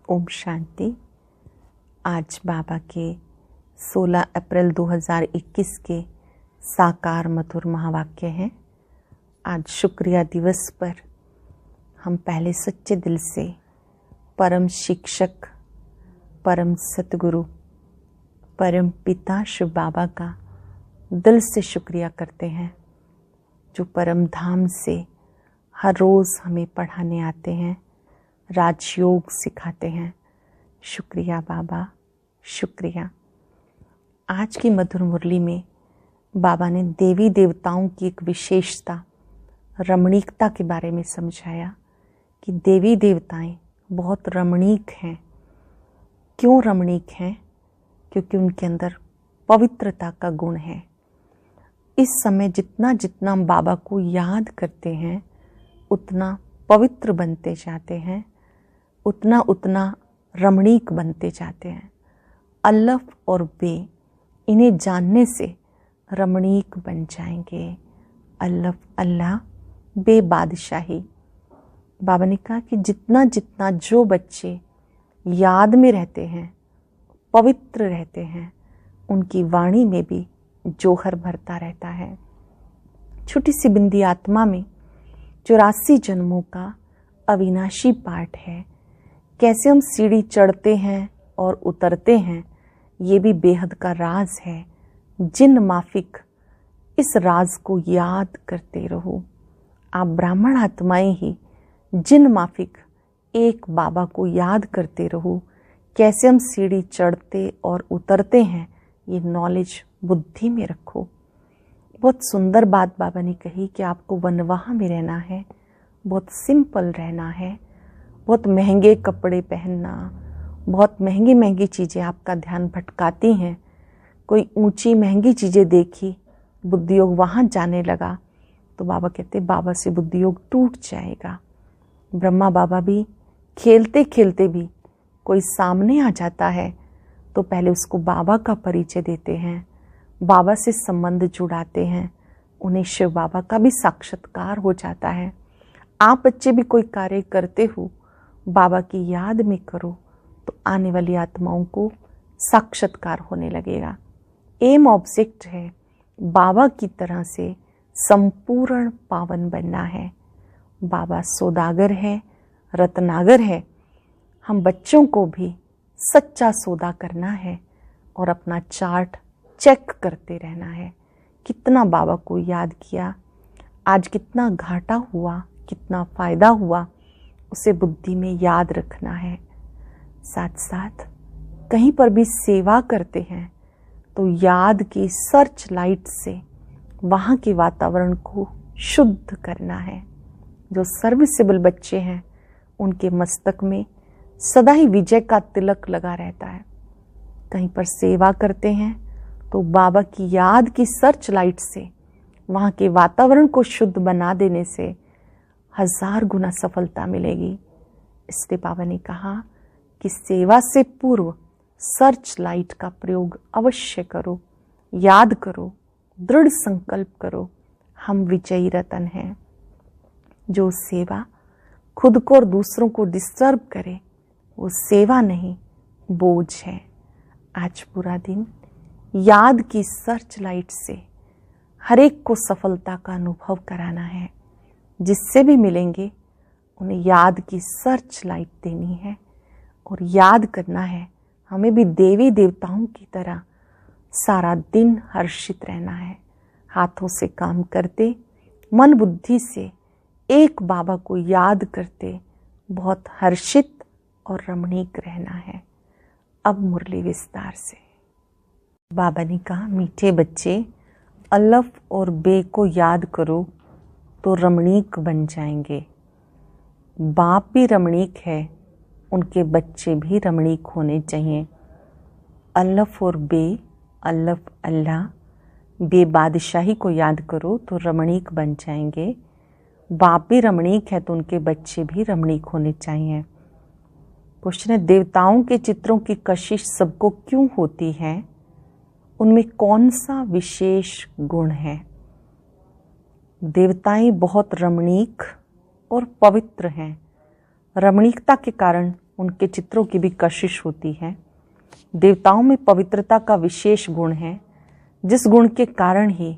ओम शांति। आज बाबा के 16 अप्रैल 2021 के साकार मधुर महावाक्य हैं। आज शुक्रिया दिवस पर हम पहले सच्चे दिल से परम शिक्षक, परम सतगुरु, परम पिता शिव बाबा का दिल से शुक्रिया करते हैं, जो परम धाम से हर रोज़ हमें पढ़ाने आते हैं, राजयोग सिखाते हैं। शुक्रिया बाबा, शुक्रिया। आज की मधुर मुरली में बाबा ने देवी देवताओं की एक विशेषता, रमणीकता के बारे में समझाया कि देवी देवताएं बहुत रमणीक हैं। क्यों रमणीक हैं? क्योंकि उनके अंदर पवित्रता का गुण है। इस समय जितना जितना हम बाबा को याद करते हैं, उतना पवित्र बनते जाते हैं, उतना उतना रमणीक बनते जाते हैं। अल्लफ और बे, इन्हें जानने से रमणीक बन जाएंगे। अल्लफ अल्लाह, बे बादशाही। बाबा ने कहा कि जितना जितना जो बच्चे याद में रहते हैं, पवित्र रहते हैं, उनकी वाणी में भी जौहर भरता रहता है। छोटी सी बिंदी आत्मा में 84 जन्मों का अविनाशी पाठ है। कैसे हम सीढ़ी चढ़ते हैं और उतरते हैं, ये भी बेहद का राज है। जिन माफिक इस राज को याद करते रहो। आप ब्राह्मण आत्माएं ही जिन माफिक एक बाबा को याद करते रहो। कैसे हम सीढ़ी चढ़ते और उतरते हैं, ये नॉलेज बुद्धि में रखो। बहुत सुंदर बात बाबा ने कही कि आपको वनवाह में रहना है, बहुत सिंपल रहना है। बहुत महंगे कपड़े पहनना, बहुत महंगी महंगी चीज़ें आपका ध्यान भटकाती हैं। कोई ऊंची महंगी चीज़ें देखी, बुद्धि योग वहाँ जाने लगा, तो बाबा कहते बाबा से बुद्धि योग टूट जाएगा। ब्रह्मा बाबा भी खेलते खेलते भी कोई सामने आ जाता है तो पहले उसको बाबा का परिचय देते हैं, बाबा से संबंध जुड़ाते हैं, उन्हें शिव बाबा का भी साक्षात्कार हो जाता है। आप बच्चे भी कोई कार्य करते हो, बाबा की याद में करो तो आने वाली आत्माओं को साक्षात्कार होने लगेगा। एम ऑब्जेक्ट है बाबा की तरह से संपूर्ण पावन बनना है। बाबा सौदागर है, रत्नागर है। हम बच्चों को भी सच्चा सौदा करना है और अपना चार्ट चेक करते रहना है। कितना बाबा को याद किया, आज कितना घाटा हुआ, कितना फायदा हुआ, उसे बुद्धि में याद रखना है। साथ साथ कहीं पर भी सेवा करते हैं तो याद की सर्च लाइट से वहाँ के वातावरण को शुद्ध करना है। जो सर्विसेबल बच्चे हैं, उनके मस्तक में सदा ही विजय का तिलक लगा रहता है। कहीं पर सेवा करते हैं तो बाबा की याद की सर्च लाइट से वहाँ के वातावरण को शुद्ध बना देने से 1000 गुना सफलता मिलेगी। इसलिए बाबा ने कहा कि सेवा से पूर्व सर्च लाइट का प्रयोग अवश्य करो, याद करो, दृढ़ संकल्प करो, हम विजयी रतन हैं। जो सेवा खुद को और दूसरों को डिस्टर्ब करे, वो सेवा नहीं, बोझ है। आज पूरा दिन याद की सर्च लाइट से हर एक को सफलता का अनुभव कराना है। जिससे भी मिलेंगे उन्हें याद की सर्च लाइट देनी है और याद करना है। हमें भी देवी देवताओं की तरह सारा दिन हर्षित रहना है। हाथों से काम करते, मन बुद्धि से एक बाबा को याद करते, बहुत हर्षित और रमणीक रहना है। अब मुरली विस्तार से। बाबा ने कहा, मीठे बच्चे, अल्लफ और बे को याद करो तो रमणीक बन जाएंगे। बाप भी रमणीक है, उनके बच्चे भी रमणीक होने चाहिए। अल्लफ और बे, अल्लफ अल्लाह, बे बादशाही को याद करो तो रमणीक बन जाएंगे। बाप भी रमणीक है तो उनके बच्चे भी रमणीक होने चाहिए। क्वेश्चन है, देवताओं के चित्रों की कशिश सबको क्यों होती है? उनमें कौन सा विशेष गुण है? देवताएं बहुत रमणीक और पवित्र हैं। रमणीकता के कारण उनके चित्रों की भी कशिश होती है। देवताओं में पवित्रता का विशेष गुण है, जिस गुण के कारण ही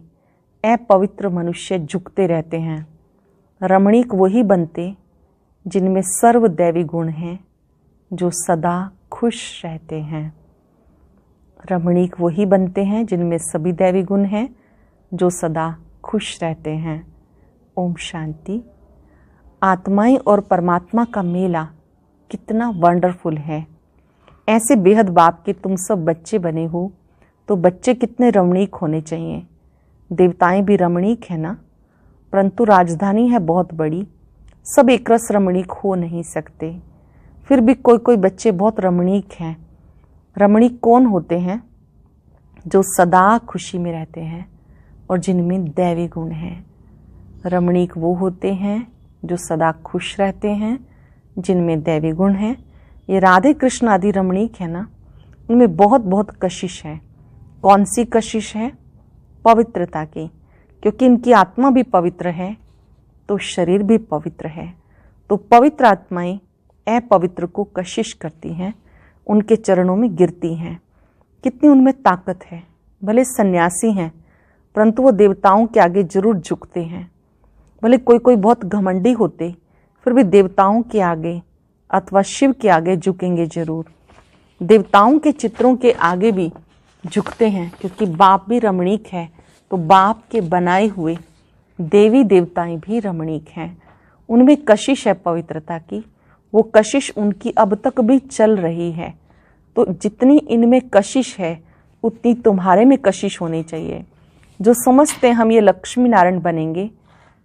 अपवित्र मनुष्य झुकते रहते हैं। रमणीक वही बनते जिनमें सर्व दैवी गुण हैं, जो सदा खुश रहते हैं। रमणीक वही बनते हैं जिनमें सभी दैवी गुण हैं, जो सदा खुश रहते हैं। ओम शांति। आत्माएं और परमात्मा का मेला कितना वंडरफुल है। ऐसे बेहद बाप के तुम सब बच्चे बने हो, तो बच्चे कितने रमणीक होने चाहिए। देवताएं भी रमणीक है ना, परंतु राजधानी है बहुत बड़ी, सब एक रस रमणीक हो नहीं सकते। फिर भी कोई कोई बच्चे बहुत रमणीक हैं। रमणीक कौन होते हैं? जो सदा खुशी में रहते हैं और जिनमें दैवी गुण हैं। रमणीक वो होते हैं जो सदा खुश रहते हैं, जिनमें दैवी गुण हैं। ये राधे कृष्ण आदि रमणीक है ना, उनमें बहुत बहुत कशिश है। कौन सी कशिश है? पवित्रता की, क्योंकि इनकी आत्मा भी पवित्र है तो शरीर भी पवित्र है। तो पवित्र आत्माएं अपवित्र को कशिश करती हैं, उनके चरणों में गिरती हैं। कितनी उनमें ताकत है। भले सन्यासी हैं, परंतु वो देवताओं के आगे जरूर झुकते हैं। भले कोई कोई बहुत घमंडी होते, फिर भी देवताओं के आगे अथवा शिव के आगे झुकेंगे जरूर। देवताओं के चित्रों के आगे भी झुकते हैं, क्योंकि बाप भी रमणीक है, तो बाप के बनाए हुए देवी देवताएं भी रमणीक हैं। उनमें कशिश है पवित्रता की, वो कशिश उनकी अब तक भी चल रही है। तो जितनी इनमें कशिश है, उतनी तुम्हारे में कशिश होनी चाहिए। जो समझते हैं हम ये लक्ष्मी नारायण बनेंगे,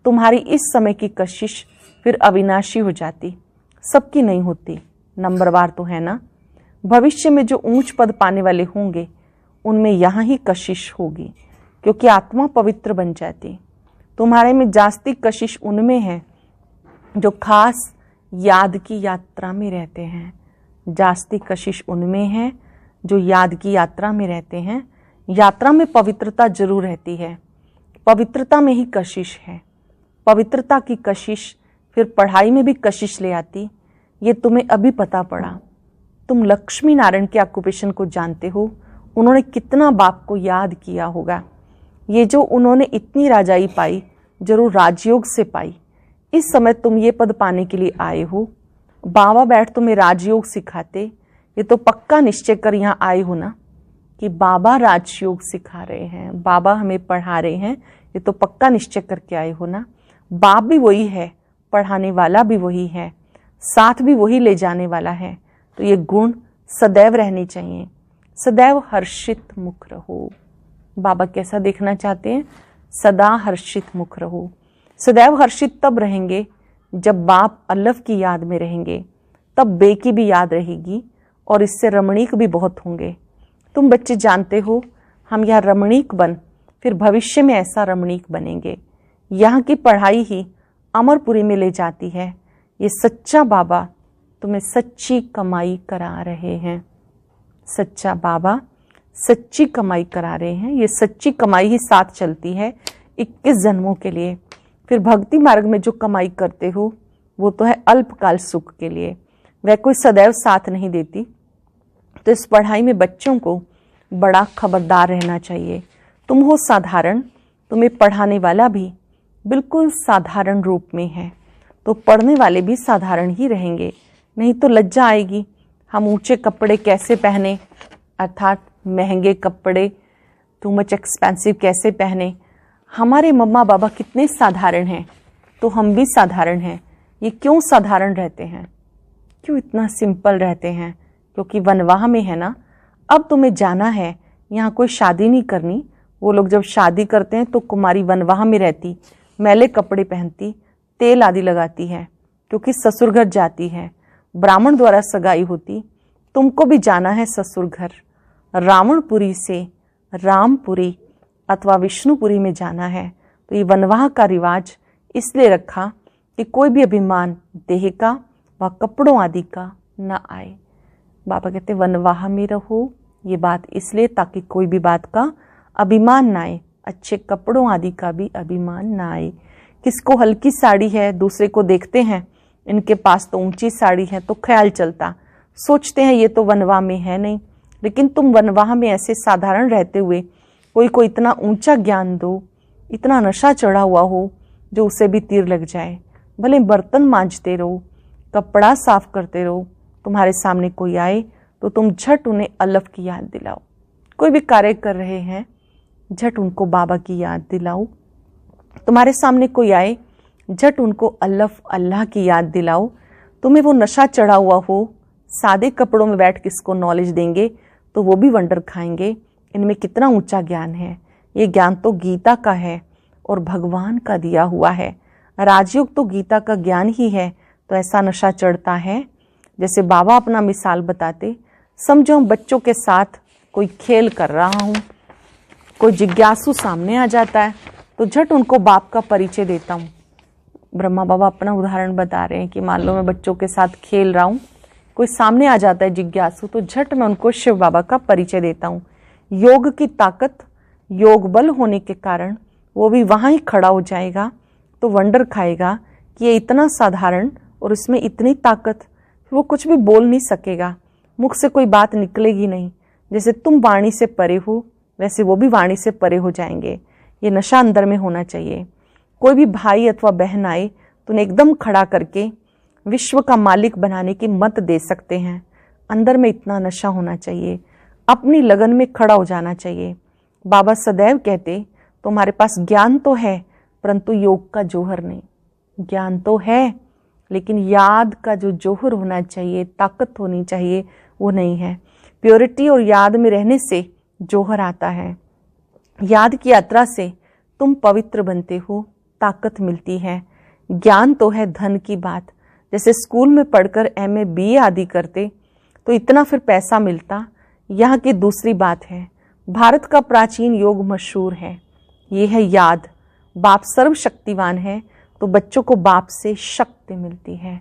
तुम्हारी इस समय की कशिश फिर अविनाशी हो जाती, सबकी नहीं होती। नंबरवार तो है ना। भविष्य में जो ऊंच पद पाने वाले होंगे, उनमें यहाँ ही कशिश होगी, क्योंकि आत्मा पवित्र बन जाती। तुम्हारे में जास्ती कशिश उनमें है जो खास याद की यात्रा में रहते हैं। जास्ती कशिश उनमें है जो याद की यात्रा में रहते हैं। यात्रा में पवित्रता जरूर रहती है, पवित्रता में ही कशिश है। पवित्रता की कशिश फिर पढ़ाई में भी कशिश ले आती। ये तुम्हें अभी पता पड़ा। तुम लक्ष्मी नारायण के ऑक्यूपेशन को जानते हो, उन्होंने कितना बाप को याद किया होगा। ये जो उन्होंने इतनी राजाई पाई, जरूर राजयोग से पाई। इस समय तुम ये पद पाने के लिए आए हो। बाबा बैठ तुम्हें राजयोग सिखाते, ये तो पक्का निश्चय कर यहाँ आए हो ना कि बाबा राजयोग सिखा रहे हैं, बाबा हमें पढ़ा रहे हैं। ये तो पक्का निश्चय करके आए हो ना। बाप भी वही है, पढ़ाने वाला भी वही है, साथ भी वही ले जाने वाला है। तो ये गुण सदैव रहने चाहिए। सदैव हर्षित मुख रहो। बाबा कैसा देखना चाहते हैं? सदा हर्षित मुख रहो। सदैव हर्षित तब रहेंगे जब बाप अल्लाह की याद में रहेंगे, तब बे की भी याद रहेगी और इससे रमणीक भी बहुत होंगे। तुम बच्चे जानते हो, हम यहाँ रमणीक बन फिर भविष्य में ऐसा रमणीक बनेंगे। यहाँ की पढ़ाई ही अमरपुरी में ले जाती है। ये सच्चा बाबा तुम्हें सच्ची कमाई करा रहे हैं। सच्चा बाबा सच्ची कमाई करा रहे हैं। ये सच्ची कमाई ही साथ चलती है 21 जन्मों के लिए। फिर भक्ति मार्ग में जो कमाई करते हो, वो तो है अल्पकाल सुख के लिए, वह कोई सदैव साथ नहीं देती। तो इस पढ़ाई में बच्चों को बड़ा खबरदार रहना चाहिए। तुम हो साधारण, तुम्हें पढ़ाने वाला भी बिल्कुल साधारण रूप में है, तो पढ़ने वाले भी साधारण ही रहेंगे। नहीं तो लज्जा आएगी। हम ऊंचे कपड़े कैसे पहने, अर्थात महंगे कपड़े टू मच एक्सपेंसिव कैसे पहने। हमारे मम्मा बाबा कितने साधारण हैं, तो हम भी साधारण हैं। ये क्यों साधारण रहते हैं, क्यों इतना सिंपल रहते हैं? क्योंकि वनवाह में है ना। अब तुम्हें जाना है, यहाँ कोई शादी नहीं करनी। वो लोग जब शादी करते हैं तो कुमारी वनवाह में रहती, मैले कपड़े पहनती, तेल आदि लगाती है, क्योंकि ससुर घर जाती है। ब्राह्मण द्वारा सगाई होती। तुमको भी जाना है ससुर घर। रावणपुरी से रामपुरी अथवा विष्णुपुरी में जाना है। तो ये वनवाह का रिवाज इसलिए रखा कि कोई भी अभिमान देह का व कपड़ों आदि का न आए। बाबा कहते वनवाह में रहो। ये बात इसलिए ताकि कोई भी बात का अभिमान ना आए, अच्छे कपड़ों आदि का भी अभिमान ना आए। किसको हल्की साड़ी है, दूसरे को देखते हैं इनके पास तो ऊंची साड़ी है, तो ख्याल चलता, सोचते हैं ये तो वनवाह में है नहीं। लेकिन तुम वनवाह में ऐसे साधारण रहते हुए कोई को इतना ऊंचा ज्ञान दो, इतना नशा चढ़ा हुआ हो जो उसे भी तीर लग जाए। भले बर्तन मांजते रहो, कपड़ा साफ करते रहो, तुम्हारे सामने कोई आए तो तुम झट उन्हें अल्लाह की याद दिलाओ। कोई भी कार्य कर रहे हैं, झट उनको बाबा की याद दिलाओ। तुम्हारे सामने कोई आए, झट उनको अल्लाह की याद दिलाओ। तुम्हें वो नशा चढ़ा हुआ हो, सादे कपड़ों में बैठ किसको नॉलेज देंगे तो वो भी वंडर खाएंगे, इनमें कितना ऊंचा ज्ञान है। ये ज्ञान तो गीता का है और भगवान का दिया हुआ है। राजयोग तो गीता का ज्ञान ही है, तो ऐसा नशा चढ़ता है। जैसे बाबा अपना मिसाल बताते, समझो हम बच्चों के साथ कोई खेल कर रहा हूँ, कोई जिज्ञासु सामने आ जाता है तो झट उनको बाप का परिचय देता हूँ। ब्रह्मा बाबा अपना उदाहरण बता रहे हैं कि मान लो मैं बच्चों के साथ खेल रहा हूँ, कोई सामने आ जाता है जिज्ञासु, तो झट मैं उनको शिव बाबा का परिचय देता हूँ। योग की ताकत, योग बल होने के कारण वो भी वहाँ ही खड़ा हो जाएगा, तो वंडर खाएगा कि ये इतना साधारण और इसमें इतनी ताकत, वो कुछ भी बोल नहीं सकेगा, मुख से कोई बात निकलेगी नहीं। जैसे तुम वाणी से परे हो, वैसे वो भी वाणी से परे हो जाएंगे। ये नशा अंदर में होना चाहिए। कोई भी भाई अथवा बहन आए तो उन्हें एकदम खड़ा करके विश्व का मालिक बनाने की मत दे सकते हैं। अंदर में इतना नशा होना चाहिए, अपनी लगन में खड़ा हो जाना चाहिए। बाबा सदैव कहते, तुम्हारे पास ज्ञान तो है परंतु योग का जौहर नहीं। ज्ञान तो है लेकिन याद का जो जौहर होना चाहिए, ताकत होनी चाहिए, वो नहीं है। प्योरिटी और याद में रहने से जौहर आता है। याद की यात्रा से तुम पवित्र बनते हो, ताकत मिलती है। ज्ञान तो है धन की बात। जैसे स्कूल में पढ़कर MA BA आदि करते तो इतना फिर पैसा मिलता, यहाँ की दूसरी बात है। भारत का प्राचीन योग मशहूर है, ये है याद। बाप सर्वशक्तिवान है तो बच्चों को बाप से शक्ति मिलती है।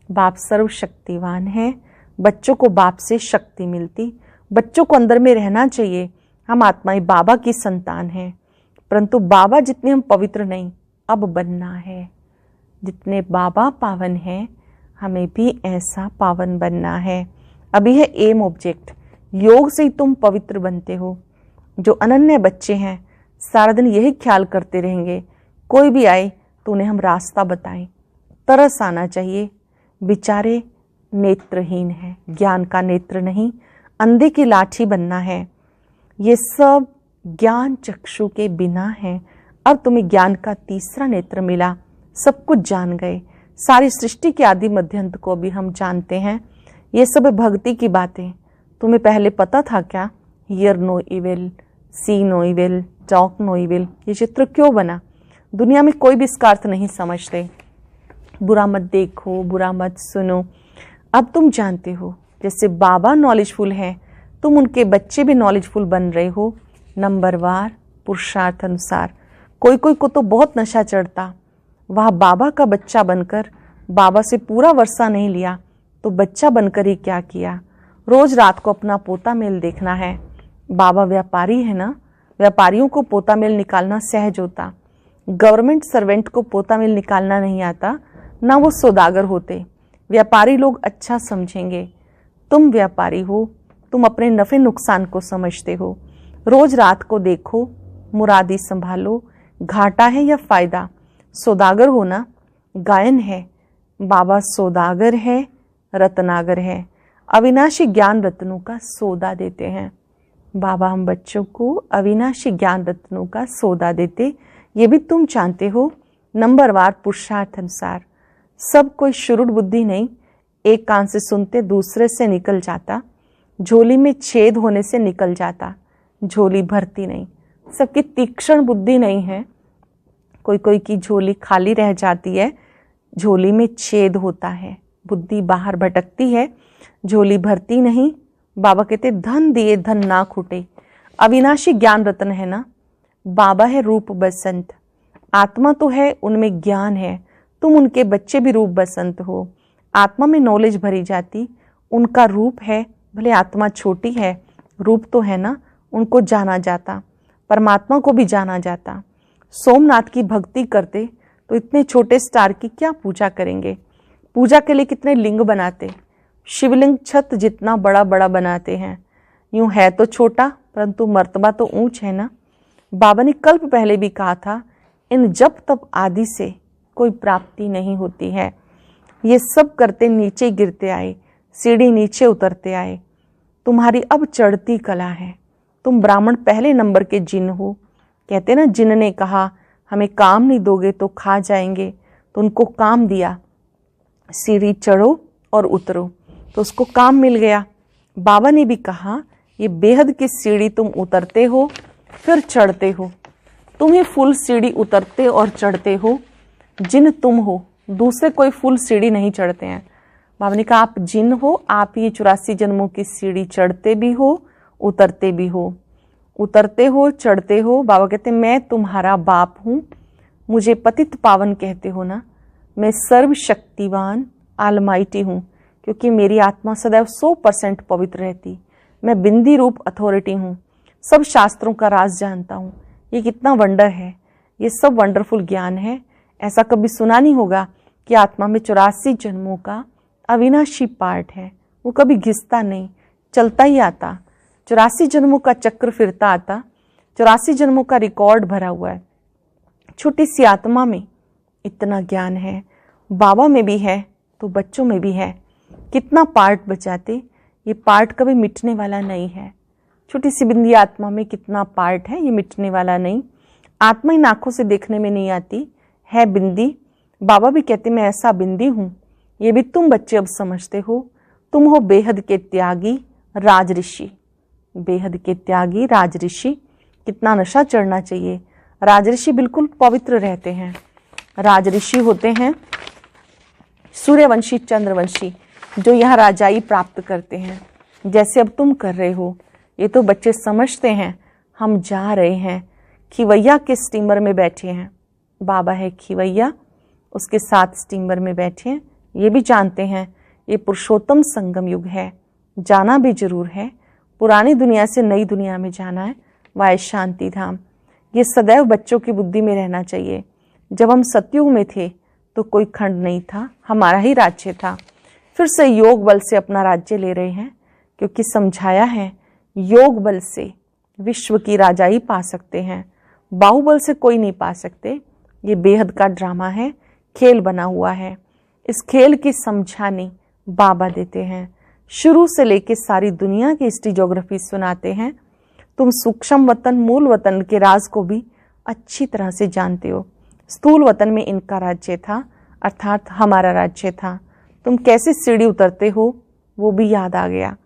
बाप सर्वशक्तिवान है, बच्चों को बाप से शक्ति मिलती। बच्चों को अंदर में रहना चाहिए, हम आत्माएं बाबा की संतान हैं, परंतु बाबा जितने हम पवित्र नहीं, अब बनना है। जितने बाबा पावन हैं, हमें भी ऐसा पावन बनना है। अभी है एम ऑब्जेक्ट। योग से ही तुम पवित्र बनते हो। जो अनन्य बच्चे हैं सारा दिन यही ख्याल करते रहेंगे, कोई भी आए तो उन्हें हम रास्ता बताएं। तरस आना चाहिए। बेचारे नेत्रहीन हैं, ज्ञान का नेत्र नहीं, अंधे की लाठी बनना है। ये सब ज्ञान चक्षु के बिना है। अब तुम्हें ज्ञान का तीसरा नेत्र मिला, सब कुछ जान गए। सारी सृष्टि के आदि मध्यंत को भी हम जानते हैं। ये सब भक्ति की बातें। तुम्हें पहले पता था क्या? Hear no evil, see no evil, talk no evil. ये चित्र क्यों बना? दुनिया में कोई भी इसका अर्थ नहीं समझते। बुरा मत देखो, बुरा मत सुनो। अब तुम जानते हो, जैसे बाबा नॉलेजफुल है, तुम उनके बच्चे भी नॉलेजफुल बन रहे हो, नंबरवार पुरुषार्थ अनुसार। कोई कोई को तो बहुत नशा चढ़ता, वह बाबा का बच्चा बनकर बाबा से पूरा वर्षा नहीं लिया तो बच्चा बनकर ही क्या किया। रोज रात को अपना पोता मेल देखना है। बाबा व्यापारी है ना, व्यापारियों को पोता मेल निकालना सहज होता। गवर्नमेंट सर्वेंट को पोता मेल निकालना नहीं आता, ना वो सौदागर होते। व्यापारी लोग अच्छा समझेंगे। तुम व्यापारी हो, तुम अपने नफे नुकसान को समझते हो। रोज रात को देखो, मुरादी संभालो, घाटा है या फायदा। सौदागर होना गायन है। बाबा सौदागर है, रत्नागर है। अविनाशी ज्ञान रत्नों का सौदा देते हैं। बाबा हम बच्चों को अविनाशी ज्ञान रत्नों का सौदा देते, ये भी तुम जानते हो। नंबरवार पुरुषार्थ अनुसार। सब कोई शुरुड़ बुद्धि नहीं, एक कान से सुनते दूसरे से निकल जाता। झोली में छेद होने से निकल जाता, झोली भरती नहीं। सबकी तीक्ष्ण बुद्धि नहीं है। कोई कोई की झोली खाली रह जाती है, झोली में छेद होता है, बुद्धि बाहर भटकती है, झोली भरती नहीं। बाबा कहते धन दिए धन ना खुटे। अविनाशी ज्ञान रत्न है ना। बाबा है रूप बसंत। आत्मा तो है, उनमें ज्ञान है। तुम उनके बच्चे भी रूप बसंत हो। आत्मा में नॉलेज भरी जाती, उनका रूप है। भले आत्मा छोटी है, रूप तो है ना, उनको जाना जाता, परमात्मा को भी जाना जाता। सोमनाथ की भक्ति करते तो इतने छोटे स्टार की क्या पूजा करेंगे। पूजा के लिए कितने लिंग बनाते, शिवलिंग छत जितना बड़ा बड़ा बनाते हैं। यूं है तो छोटा परंतु मर्तबा तो ऊंच है ना। बाबा ने कल्प पहले भी कहा था, इन जब तब आदि से कोई प्राप्ति नहीं होती है। ये सब करते नीचे गिरते आए, सीढ़ी नीचे उतरते आए। तुम्हारी अब चढ़ती कला है। तुम ब्राह्मण पहले नंबर के जिन हो। कहते ना, जिन ने कहा हमें काम नहीं दोगे तो खा जाएंगे, तो उनको काम दिया, सीढ़ी चढ़ो और उतरो, तो उसको काम मिल गया। बाबा ने भी कहा, ये बेहद की सीढ़ी तुम उतरते हो फिर चढ़ते हो। तुम ही फुल सीढ़ी उतरते और चढ़ते हो। जिन तुम हो, दूसरे कोई फुल सीढ़ी नहीं चढ़ते हैं। बाबा ने कहा, आप जिन हो, आप ही 84 जन्मों की सीढ़ी चढ़ते भी हो उतरते भी हो। उतरते हो चढ़ते हो। बाबा कहते, मैं तुम्हारा बाप हूँ। मुझे पतित पावन कहते हो ना। मैं सर्वशक्तिवान आलमाइटी हूँ, क्योंकि मेरी आत्मा सदैव 100% पवित्र रहती। मैं बिंदी रूप अथॉरिटी हूँ। सब शास्त्रों का राज जानता हूँ। ये कितना वंडर है, ये सब वंडरफुल ज्ञान है। ऐसा कभी सुना नहीं होगा कि आत्मा में 84 जन्मों का अविनाशी पार्ट है। वो कभी घिसता नहीं, चलता ही आता। 84 जन्मों का चक्र फिरता आता। 84 जन्मों का रिकॉर्ड भरा हुआ है। छोटी सी आत्मा में इतना ज्ञान है। बाबा में भी है तो बच्चों में भी है। कितना पार्ट बचाते, ये पार्ट कभी मिटने वाला नहीं है। छोटी सी बिंदी आत्मा में कितना पार्ट है, ये मिटने वाला नहीं। आत्मा इन आंखों से देखने में नहीं आती है बिंदी। बाबा भी कहते, मैं ऐसा बिंदी हूँ। ये भी तुम बच्चे अब समझते हो। तुम हो बेहद के त्यागी राज ऋषि। बेहद के त्यागी राज ऋषि। कितना नशा चढ़ना चाहिए। राज ऋषि बिल्कुल पवित्र रहते हैं। राज ऋषि होते हैं सूर्यवंशी चंद्रवंशी, जो यहाँ राजाई प्राप्त करते हैं, जैसे अब तुम कर रहे हो। ये तो बच्चे समझते हैं हम जा रहे हैं। खिवैया के स्टीमर में बैठे हैं। बाबा है खिवैया, उसके साथ स्टीमर में बैठे हैं। ये भी जानते हैं ये पुरुषोत्तम संगम युग है, जाना भी जरूर है। पुरानी दुनिया से नई दुनिया में जाना है, वाय शांति धाम। ये सदैव बच्चों की बुद्धि में रहना चाहिए। जब हम सतयुग में थे तो कोई खंड नहीं था, हमारा ही राज्य था। फिर से योग बल से अपना राज्य ले रहे हैं, क्योंकि समझाया है योग बल से विश्व की राजाई पा सकते हैं, बाहुबल से कोई नहीं पा सकते। ये बेहद का ड्रामा है, खेल बना हुआ है। इस खेल की समझानी बाबा देते हैं। शुरू से लेके सारी दुनिया की हिस्ट्री ज्योग्राफी सुनाते हैं। तुम सूक्ष्म वतन मूल वतन के राज को भी अच्छी तरह से जानते हो। स्थूल वतन में इनका राज्य था, अर्थात हमारा राज्य था। तुम कैसे सीढ़ी उतरते हो वो भी याद आ गया।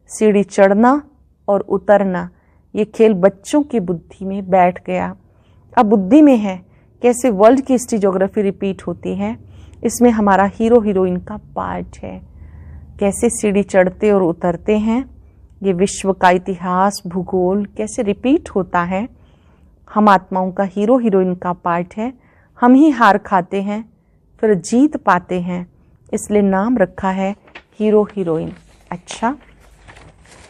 सीढ़ी चढ़ना और उतरना, ये खेल बच्चों की बुद्धि में बैठ गया। अब बुद्धि में है कैसे वर्ल्ड की हिस्ट्री ज्योग्राफी रिपीट होती है। इसमें हमारा हीरो हीरोइन का पार्ट है। कैसे सीढ़ी चढ़ते और उतरते हैं, ये विश्व का इतिहास भूगोल कैसे रिपीट होता है। हम आत्माओं का हीरो हीरोइन का पार्ट है। हम ही हार खाते हैं फिर जीत पाते हैं, इसलिए नाम रखा है हीरो हीरोइन। अच्छा,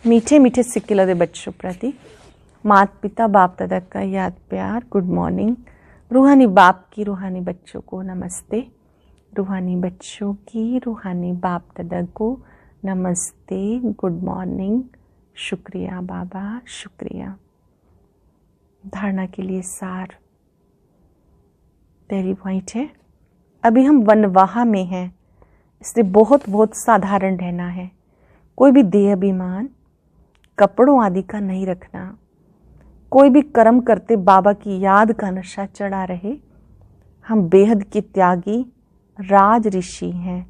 मीठे मीठे सिक्के लदे बच्चों प्रति माता पिता बाप दादा का याद प्यार। Good morning. रूहानी बाप की रूहानी बच्चों को नमस्ते। रूहानी बच्चों की रूहानी बाप दादा को नमस्ते। Good morning. शुक्रिया बाबा, शुक्रिया। धारणा के लिए सार वेरी पॉइंट है। अभी हम वनवाहा में हैं, इसलिए बहुत बहुत साधारण रहना है। कोई भी देह अभिमान कपड़ों आदि का नहीं रखना। कोई भी कर्म करते बाबा की याद का नशा चढ़ा रहे। हम बेहद के त्यागी राज ऋषि हैं,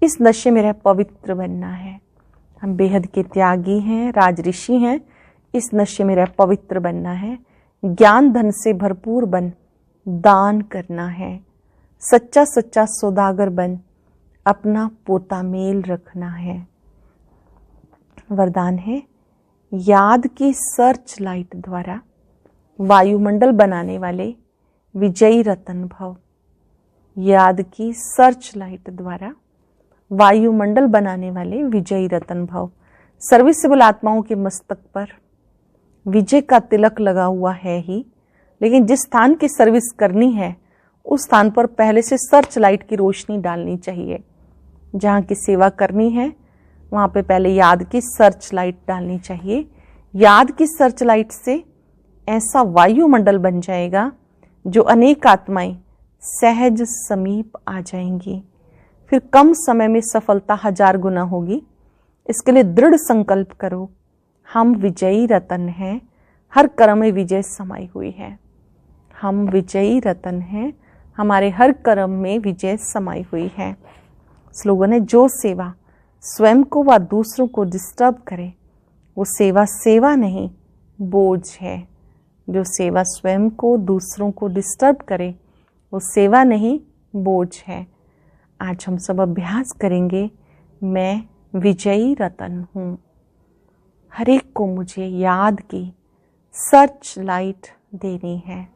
इस नशे में रह पवित्र बनना है। हम बेहद के त्यागी हैं, राज ऋषि हैं, इस नशे में रह पवित्र बनना है। ज्ञान धन से भरपूर बन दान करना है। सच्चा सच्चा सौदागर बन अपना पोता मेल रखना है। वरदान है, याद की सर्च लाइट द्वारा वायुमंडल बनाने वाले विजयी रतन भव। याद की सर्च लाइट द्वारा वायुमंडल बनाने वाले विजयी रतन भव। सर्विसेबल आत्माओं के मस्तक पर विजय का तिलक लगा हुआ है ही, लेकिन जिस स्थान की सर्विस करनी है उस स्थान पर पहले से सर्च लाइट की रोशनी डालनी चाहिए। जहाँ की सेवा करनी है वहाँ पे पहले याद की सर्च लाइट डालनी चाहिए। याद की सर्च लाइट से ऐसा वायुमंडल बन जाएगा जो अनेक आत्माएं सहज समीप आ जाएंगी। फिर कम समय में सफलता 1000 गुना होगी। इसके लिए दृढ़ संकल्प करो, हम विजयी रतन हैं, हर कर्म में विजय समाई हुई है। हम विजयी रतन हैं, हमारे हर कर्म में विजय समाई हुई है। स्लोगन है, जो सेवा स्वयं को व दूसरों को डिस्टर्ब करे वो सेवा सेवा नहीं बोझ है। जो सेवा स्वयं को दूसरों को डिस्टर्ब करे वो सेवा नहीं बोझ है। आज हम सब अभ्यास करेंगे, मैं विजयी रतन हूँ। हर एक को मुझे याद की सर्च लाइट देनी है।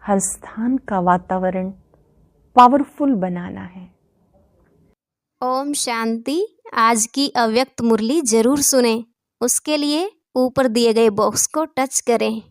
हर स्थान का वातावरण पावरफुल बनाना है। ओम शांति। आज की अव्यक्त मुरली जरूर सुने। उसके लिए ऊपर दिए गए बॉक्स को टच करें।